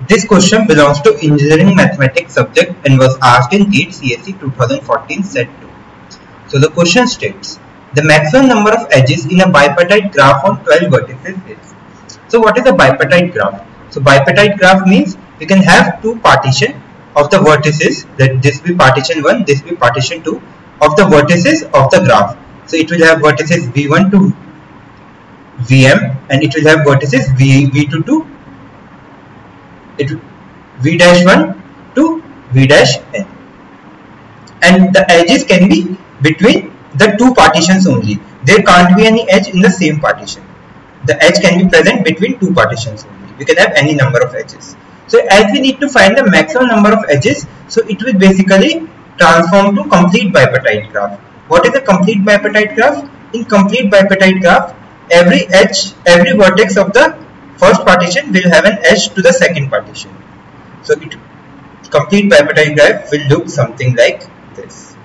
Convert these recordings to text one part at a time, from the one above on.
This question belongs to engineering mathematics subject and was asked in GATE CSE 2014 set 2. So the question states, the maximum number of edges in a bipartite graph on 12 vertices is. So what is a bipartite graph? So bipartite graph means we can have two partition of the vertices, that this be partition 1, this be partition 2 of the vertices of the graph. So it will have vertices V1 to Vm and it will have vertices V2 to V-1 to V-n, and the edges can be between the two partitions only. There can't be any edge in the same partition. The edge can be present between two partitions only. We can have any number of edges. So as we need to find the maximum number of edges, so it will basically transform to complete bipartite graph. What is a complete bipartite graph? In complete bipartite graph, every edge, every vertex of the first partition will have an edge to the second partition. So complete bipartite graph will look something like this.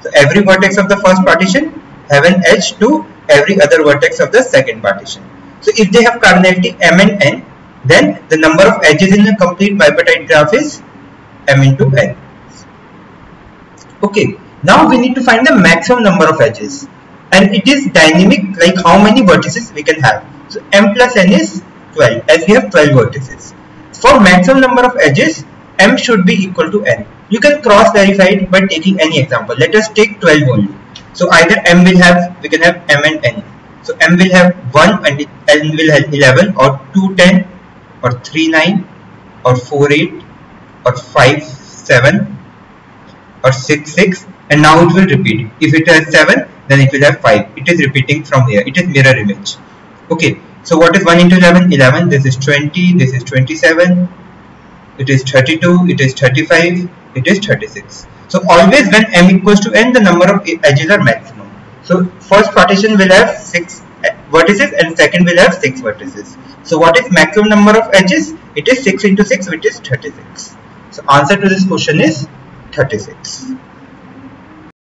So every vertex of the first partition have an edge to every other vertex of the second partition. So if they have cardinality m and n, then the number of edges in a complete bipartite graph is m into n. Okay, now we need to find the maximum number of edges, and it is dynamic, like how many vertices we can have. So m plus n is 12, as we have 12 vertices. For maximum number of edges, m should be equal to n. You can cross verify it by taking any example. Let us take 12 only. So either m will have, we can have m and n. So m will have 1 and n will have 11 or 2 10 or 3 9 or 4 8 or 5 7 or 6 6, and now it will repeat. If it has 7, then it will have 5. It is repeating from here. It is mirror image. Okay. So what is 1 into 11? 11. This is 20. This is 27. It is 32. It is 35. It is 36. So always when m equals to n, the number of edges are maximum. So first partition will have 6 vertices and second will have 6 vertices. So what is maximum number of edges? It is 6 into 6, which is 36. So answer to this question is 36.